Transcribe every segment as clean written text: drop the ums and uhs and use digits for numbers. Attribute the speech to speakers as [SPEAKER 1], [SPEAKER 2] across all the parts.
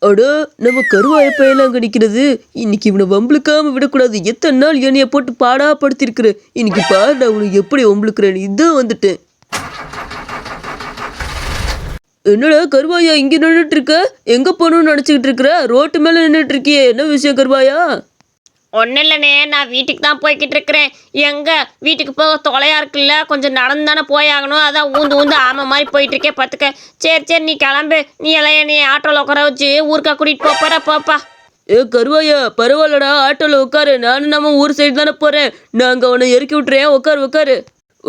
[SPEAKER 1] அட நம்ம கருவாய பையெல்லாம் அங்கே நிற்கிறது. இன்னைக்கு இவனை வம்பளுக்காம விடக்கூடாது. எத்தனை நாள் என்னைய போட்டு பாடாப்படுத்திருக்கிற. இன்னைக்கு பாரு நான் உனக்கு எப்படி வம்பளுக்குறேன்னு. இதான் வந்துட்டேன். என்னடா கருவாயா இங்கே நின்றுட்டு இருக்க? எங்கே போகணும்னு நினச்சிக்கிட்டு இருக்கிற? ரோட்டு மேலே நின்றுட்டு இருக்கியே, என்ன விஷயம் கருவாயா?
[SPEAKER 2] ஒன்றும் இல்லைண்ணே, நான் வீட்டுக்கு தான் போய்கிட்டு இருக்கிறேன். எங்கே வீட்டுக்கு போக தொலையா இருக்குல்ல, கொஞ்சம் நடந்து தானே போயாகணும். அதான் ஊந்து ஆமை மாதிரி போயிட்டு இருக்கேன் பார்த்துக்க. சரி நீ கிளம்பு. நீ எல்லாம் என்னை ஆட்டோவில் உட்கார வச்சு ஊருக்கா கூட்டிகிட்டு போறா போப்பா.
[SPEAKER 1] ஏ கருவாயா பரவாயில்லடா, ஆட்டோவில் உட்காரு. நானும் நம்ம ஊர் சைடு தானே போகிறேன். நான் அங்கே அவனை இறக்கி விட்டுறேன். உட்காரு.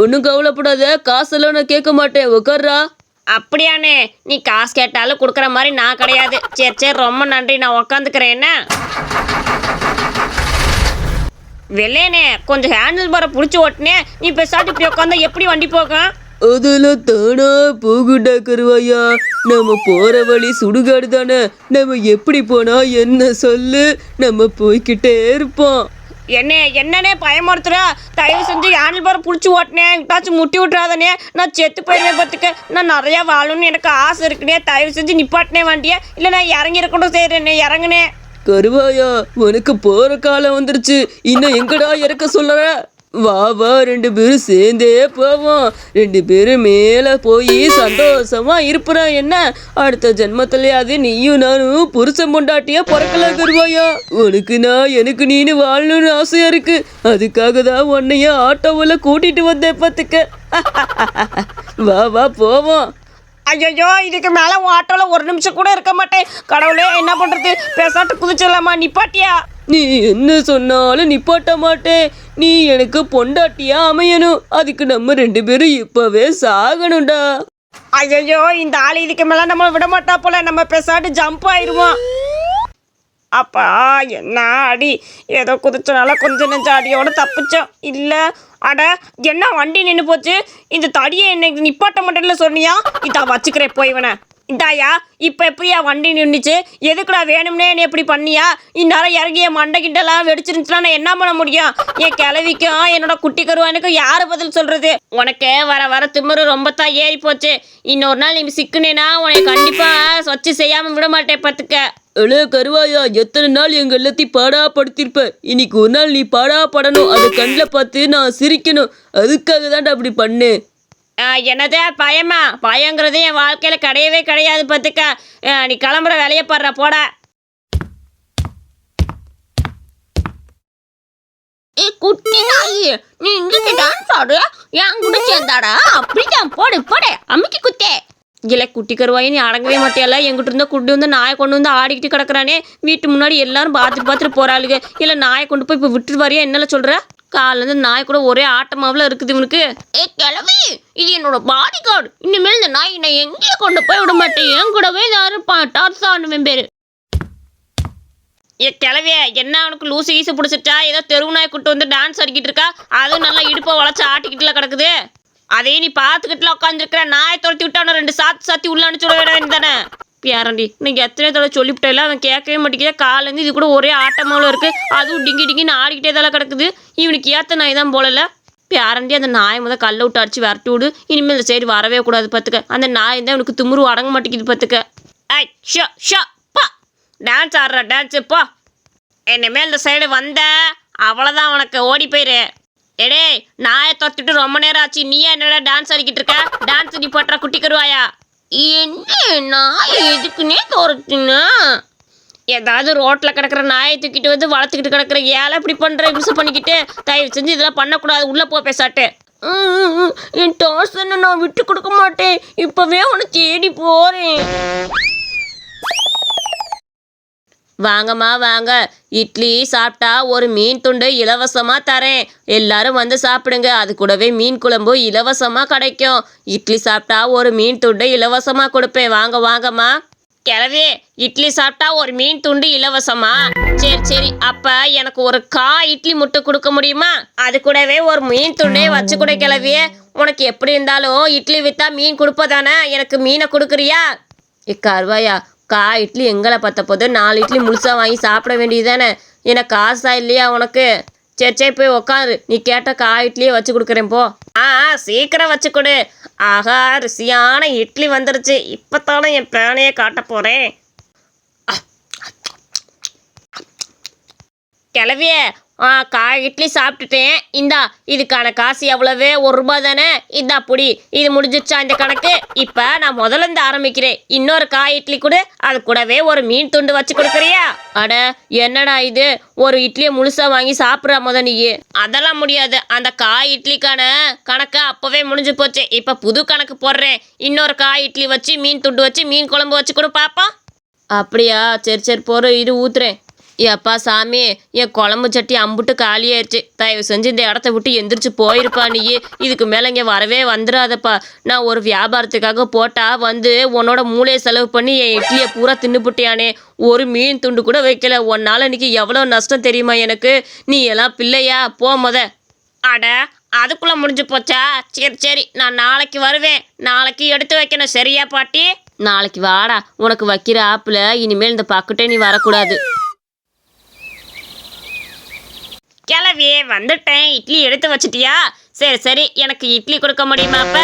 [SPEAKER 1] ஒன்றும் கவலைப்படாத, காசெல்லாம் நான் கேட்க மாட்டேன். உட்கார்றா.
[SPEAKER 2] அப்படியாண்ணே, நீ காசு கேட்டாலும் கொடுக்குற மாதிரி நான் கிடையாது. சரி ரொம்ப நன்றி, நான் உக்காந்துக்கிறேன். என்ன வெள்ளையனே, கொஞ்சம் ஹேண்டில் பாரை பிடிச்சி ஓட்டினே. நீ பேசாட்டு இப்படி உட்காந்தா எப்படி வண்டி போகும்?
[SPEAKER 1] அதெல்லாம் தானா போகுண்டா கருவாயா. நம்ம போற வழி சுடுகாடு தானே. நம்ம எப்படி போனா என்ன சொல்லு, நம்ம போய்கிட்டே இருப்போம்.
[SPEAKER 2] என்னன்னே பயமுறுத்துற? தயவு செஞ்சு ஹேண்டில் பாரை பிடிச்சி ஓட்டினேன். எங்கிட்டாச்சும் முட்டி விட்றாதனே, நான் செத்து போயிருவேன் பார்த்துக்க. நான் நிறையா வாழணும்னு எனக்கு ஆசை இருக்குனே. தயவு செஞ்சு நிப்பாட்டினே வண்டியை, இல்லை நான் இறங்கி இருக்கட்டும். செய்கிறேன்னே, இறங்குனே.
[SPEAKER 1] கருவாயா உனக்கு போற காலம் வந்துருச்சு. இன்னும் எங்கடா இறக்க சொல்ற? வா 2 பேரும் சேர்ந்தே போவோம். 2 பேரும் மேலே போய் சந்தோஷமா இருப்புறோம். என்ன அடுத்த ஜென்மத்திலேயாவது நீயும் நானும் புருஷன் பொண்டாட்டியா பிறக்கலாம் கருவாயா. உனக்கு நான் எனக்கு நீனு வாழணும்னு ஆசையா இருக்கு. அதுக்காக தான் உன்னைய ஆட்டோவில் கூட்டிட்டு வந்தேன் பார்த்துக்க. வா போவோம்.
[SPEAKER 2] ஐயோ, இதுக்கு மேலே ஆட்டோவில் ஒரு நிமிஷம் கூட இருக்க மாட்டேன். கடவுளே, என்ன பண்ணுறது? பேசாட்டு குதிச்சிடலாமா? நிப்பாட்டியா?
[SPEAKER 1] நீ என்ன சொன்னாலும் நிப்பாட்ட மாட்டேன். நீ எனக்கு பொண்டாட்டியா அமையணும். அதுக்கு நம்ம 2 பேரும் இப்பவே சாகணும்டா.
[SPEAKER 2] ஐயோ, இந்த ஆள் இதுக்கு மேலே நம்மளை விட மாட்டா போல. நம்ம பேசாட்டு ஜம்ப் ஆயிடுவோம். அப்பா என்ன அடி! ஏதோ குதிச்சனால கொஞ்சம் நெஞ்சம் அடியோட தப்பிச்சோம். இல்லை அட, என்ன வண்டி நின்று போச்சு? இந்த தடியை என்னைக்கு நிப்பாட்ட மாட்டேன்னு சொன்னியா? இதான் வச்சுக்கிறேன் போய்வன. இதாயா இப்போ எப்படியா வண்டி நின்றுச்சு? எதுக்குடா வேணும்னே என்ன எப்படி பண்ணியா? இந்நேரம் இறங்கிய மண்டை கிண்டெல்லாம் வெடிச்சிருந்துச்சுன்னா நான் என்ன பண்ண முடியும்? என் கிளவிக்கும் என்னோட குட்டி கருவானுக்கும் யார் பதில் சொல்கிறது? உனக்கு வர திமிரு ரொம்ப தான் ஏறி போச்சு. இன்னொரு நாள் நீ சிக்குனேனா உனக்கு கண்டிப்பாக வச்சு செய்யாமல் விட மாட்டேன் பார்த்துக்க.
[SPEAKER 1] அழே கருவாயா, எத்தனை நாள் எங்கள் எல்லாத்தையும் பாடாப்படுத்திருப்ப. இன்னைக்கு ஒரு நாள் நீ பாடாப்படணும். அதை கண்ணில் பார்த்து நான் சிரிக்கணும். அதுக்காக தான்டா அப்படி பண்ணேன்.
[SPEAKER 2] என்னதே பயங்கிறது என் வாழ்க்கையில் கிடையவே கிடையாது பார்த்துக்க. நீ கிளம்புற வேலையை பாடுற போட. ஏ குட்டி நாயி, நீ இங்கிட்ட டான்ஸ் ஆடு, என் கூட சேர்ந்தாடா. அப்படிதான் போடு அம்மிக்கு குத்தே. இல்லை குட்டி கருவாயி, நீ அடங்கவே மாட்டியால. எங்கிட்ட இருந்தால் கூட்டி வந்து நாயை கொண்டு வந்து ஆடிக்கிட்டு கிடக்குறானே. வீட்டு முன்னாடி எல்லாரும் பார்த்துட்டு போகிறாளுங்க. இல்லை நாயை கொண்டு போய் இப்போ விட்டுட்டு வரையா? என்னல சொல்கிற? காலிலேருந்து நாய் கூட ஒரே ஆட்டமாவில் இருக்குது இவனுக்கு. ஏ கிளவி, இது என்னோட பாடி கார்டு. இனிமேல் இந்த நாய் நான் எங்கேயும் கொண்டு போய் விட மாட்டேன். என் கூடவே தான் இருப்பான். டார்சானுவன் பேர். ஏ கிளவிய, என்ன அவனுக்கு லூசு ஈசு பிடிச்சிட்டா? ஏதோ தெருவு நாய் கூட்டு வந்து டான்ஸ் ஆடிக்கிட்டு இருக்கா. அதுவும் நல்லா இடுப்பை வளைச்சி ஆட்டிக்கிட்டுல கிடக்குது. அதையும் நீ பார்த்துக்கிட்டுல உட்காந்துருக்கிற. நாயை துரத்தி விட்டா அவனை 2 சாத்தி உள்ள அனுப்பிச்சு விட வேண்டாம் தானே? பேரண்டி, நீங்கள் எத்தனை தடவை சொல்லிவிட்டேல, அவன் கேட்கவே மாட்டேங்கிற. காலேருந்து இது கூட ஒரே ஆட்டமாவில் இருக்குது. அதுவும் டிங்கின்னு ஆடிக்கிட்டே தான் கிடக்குது. இவனுக்கு ஏற்ற நாய் தான் போலல. பேரண்டி, அந்த நாயை கல்லை விட்டு அடிச்சு விரட்டி விடு. இனிமேல் இந்த சைடு வரவே கூடாது பார்த்துக்க. அந்த நாய் தான் இவனுக்கு திமிரு அடங்க மாட்டேங்குது பார்த்துக்க. ஐ ஷோ பா, டான்ஸ் ஆடுற டான்ஸு போ. இனிமேல் இந்த சைடு வந்த அவ்வளோதான், உனக்கு ஓடி போயிரு. எடே, நாயை துரத்திட்டு ரொம்ப நேரம் ஆச்சு. நீயா என்னடா டான்ஸ் ஆடிக்கிட்டு இருக்க? டான்ஸ் நீ போட்டுற குட்டி கருவாயா? என்ன நாய் எதுக்குன்னே துரத்துனா? ஏதாவது ரோட்டில் கிடக்கிற நாயை தூக்கிட்டு வந்து வளர்த்துக்கிட்டு கிடக்கிற ஏழை இப்படி பண்ணுற யூஸ் பண்ணிக்கிட்டு தயவு செஞ்சு இதெல்லாம் பண்ணக்கூடாது. உள்ளே போ பேசாட்டு. என் டார்சனை நான் விட்டு கொடுக்க மாட்டேன். இப்போவே உன்னை தேடி போகிறேன். வாங்கம்மா வாங்க, இட்லி சாப்பிட்டா ஒரு மீன் துண்டு இலவசமாக தரேன். எல்லாரும் வந்து சாப்பிடுங்க. அது கூடவே மீன் குழம்பு இலவசமாக கிடைக்கும். இட்லி சாப்பிட்டா ஒரு மீன் துண்டு இலவசமாக கொடுப்பேன். வாங்கம்மா. கிளவி, இட்லி சாப்பிட்டா ஒரு மீன் துண்டு இலவசமா? சரி அப்போ எனக்கு ஒரு இட்லி முட்டை கொடுக்க முடியுமா? அது கூடவே ஒரு மீன் துண்டே வச்சு கூட கிளவியே. உனக்கு எப்படி இருந்தாலும் இட்லி விற்றா மீன் கொடுப்பதானே? எனக்கு மீனை கொடுக்குறியா? கருவாயா, இட்லி எங்களை பார்த்த போது 4 இட்லி முழுசாக வாங்கி சாப்பிட வேண்டியது தானே? எனக்கு காசா இல்லையா உனக்கு? சரி போய் உக்காரு. நீ கேட்ட இட்லியே வச்சு கொடுக்குறேன் போ. சீக்கிரம் வச்சு கொடு. ருசியான இட்லி வந்துருச்சு. இப்போ தானே என் பேனையே காட்ட போகிறேன். கிளவியே காய் இட்லி சாப்பிட்டுட்டேன். இந்தா இதுக்கான காசு எவ்வளவு? 1 ரூபா தானே? இந்தா புடி. இது முடிஞ்சிருச்சா இந்த கணக்கு? இப்போ நான் முதல்ல இருந்து ஆரம்பிக்கிறேன். இன்னொரு காய் இட்லி கொடு, அது கூடவே ஒரு மீன் துண்டு வச்சு கொடுக்குறியா? அட என்னடா இது, ஒரு இட்லியை முழுசா வாங்கி சாப்பிட்ற நீ. அதெல்லாம் முடியாது. அந்த காய் இட்லிக்கான கணக்கு அப்போவே முடிஞ்சு போச்சு. இப்போ புது கணக்கு போடுறேன். இன்னொரு காய் இட்லி வச்சு மீன் துண்டு வச்சு மீன் குழம்பு வச்சு கொடு பாப்பா. அப்படியா? சரி போகிற, இது ஊத்துறேன். ஏப்பா சாமி, என் குழம்பு சட்டி அம்புட்டு காலியாயிருச்சு. தயவு செஞ்சு இந்த இடத்த விட்டு எந்திரிச்சு போயிருப்பா நீ. இதுக்கு மேலே இங்கே வரவே வந்துடாதப்பா. நான் ஒரு வியாபாரத்துக்காக போட்டா வந்து உன்னோட மூளையை செலவு பண்ணி என் இட்லியை பூரா தின்னுபுட்டியானே. ஒரு மீன் துண்டு கூட வைக்கல. உன்னால இன்னைக்கு எவ்வளோ நஷ்டம் தெரியுமா எனக்கு? நீ எல்லாம் பிள்ளையா? போ அட அதுக்குள்ளே முடிஞ்சு போச்சா? சரி நான் நாளைக்கு வருவேன். நாளைக்கு எடுத்து வைக்கணும், சரியா பாட்டி? நாளைக்கு வாடா. உனக்கு வைக்கிற ஆப்பில் இனிமேல் இந்த பக்கட்டே நீ வரக்கூடாது. கிளவி வந்துட்டேன். இட்லி எடுத்து வச்சிட்டியா? சரி எனக்கு இட்லி கொடுக்க முடியுமாப்பா?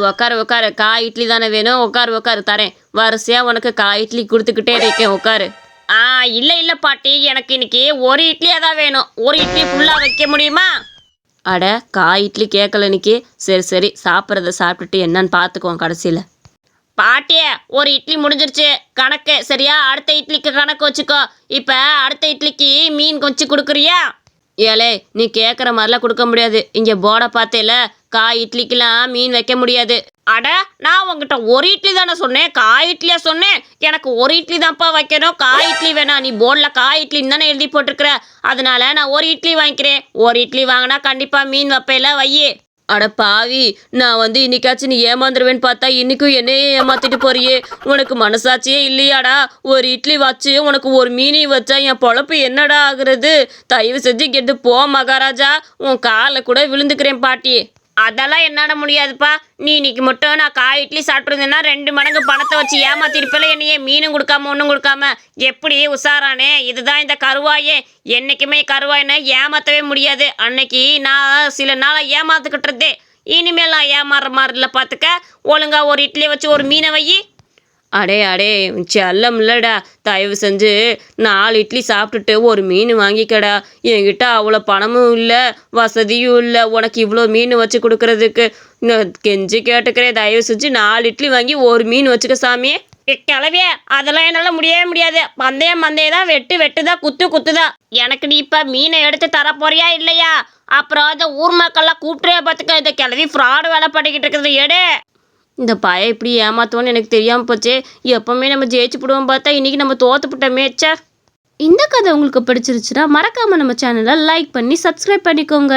[SPEAKER 2] உக்காரு. காய் இட்லி தானே வேணும்? உக்காரு தரேன். வரிசையா உனக்கு காய் இட்லி கொடுத்துக்கிட்டே இருக்கேன், உட்காரு. இல்லை பாட்டி, எனக்கு இன்னைக்கு ஒரு இட்லியாக தான் வேணும். ஒரு இட்லி ஃபுல்லாக வைக்க முடியுமா? அட காய் இட்லி கேட்கல இன்னைக்கு. சரி சாப்பிட்றத சாப்பிட்டுட்டு என்னன்னு பார்த்துக்குவோம் கடைசியில். பாட்டியே, ஒரு இட்லி முடிஞ்சிருச்சு கணக்கு, சரியா? அடுத்த இட்லிக்கு கணக்கு வச்சுக்கோ. இப்போ அடுத்த இட்லிக்கு மீன் வச்சு கொடுக்குறியா? ஏலே, நீ கேட்குற மாதிரிலாம் கொடுக்க முடியாது. இங்கே போர்டை பார்த்தேல, காய் இட்லிக்கெல்லாம் மீன் வைக்க முடியாது. அட நான் உங்ககிட்ட ஒரு இட்லி தானே சொன்னேன், காய் இட்லியா சொன்னேன்? எனக்கு ஒரு இட்லி தான்ப்பா வைக்கணும், காய் இட்லி வேணாம். நீ போர்டில் காய் இட்லின்னு தானே எழுதி போட்டிருக்கிற. அதனால நான் ஒரு இட்லி வாங்கிக்கிறேன். ஒரு இட்லி வாங்கினா கண்டிப்பாக மீன் வைப்பேல, வையே. அட பாவி, நான் வந்து இன்னைக்காச்சும் நீ ஏமாந்துருவேன்னு பார்த்தா இன்னைக்கும் என்னையே ஏமாத்திட்டு போறியே. உனக்கு மனசாட்சியே இல்லையாடா? ஒரு இட்லி வச்சு உனக்கு ஒரு மீனி வச்சா என் பொழப்பு என்னடா ஆகுறது? தயவு செஞ்சு கெட்டு போ மகாராஜா. உன் காலை கூட விழுந்துக்கிறேன் பாட்டி. அதெல்லாம் என்னாட முடியாதுப்பா. நீ இன்னைக்கு மட்டும் நான் காய் இட்லி சாப்பிட்ருந்தேன்னா 2 மடங்கு பணத்தை வச்சு ஏமாத்திருப்பில என்னையே. மீனும் கொடுக்காம ஒன்றும் கொடுக்காம எப்படி உசாரானே? இதுதான் இந்த கருவாயே. என்றைக்குமே கருவாயினா ஏமாற்றவே முடியாது. அன்னைக்கு நான் சில நாளாக ஏமாத்துக்கிட்டுருதே. இனிமேல் நான் ஏமாறுற மாதிரி இல்லை பார்த்துக்க. ஒழுங்கா ஒரு இட்லியை வச்சு ஒரு மீனை வை. அடே செல்லம் இல்லைடா, தயவு செஞ்சு 4 இட்லி சாப்பிட்டுட்டு ஒரு மீன் வாங்கிக்கடா. என்கிட்ட அவ்வளோ பணமும் இல்லை, வசதியும் இல்லை உனக்கு இவ்வளோ மீன் வச்சு கொடுக்கறதுக்கு. கெஞ்சி கேட்டுக்கிறேன், தயவு செஞ்சு 4 இட்லி வாங்கி ஒரு மீன் வச்சுக்க சாமி. கிளவியே, அதெல்லாம் என்னால் முடியவே முடியாது. மந்தையம் தான், வெட்டுதான், குத்துதான். எனக்கு நீ இப்போ மீனை எடுத்து தர போறியா இல்லையா? அப்புறம் அந்த ஊர் மக்கள்லாம் கூப்பிட்டுறே பார்த்துக்க. இந்த கிளவி ஃப்ராடு வேலை பண்ணிக்கிட்டு இருக்குது. எடு. இந்த பையன் இப்படி ஏமாத்துவோன்னு எனக்கு தெரியாமல் போச்சே. எப்பவுமே நம்ம ஜெயிச்சு போடுவோம் பார்த்தா இன்னைக்கு நம்ம தோத்துப்பிட்டோமே. இந்த கதை உங்களுக்கு பிடிச்சிருச்சுன்னா மறக்காம நம்ம சேனலை லைக் பண்ணி சப்ஸ்கிரைப் பண்ணிக்கோங்க.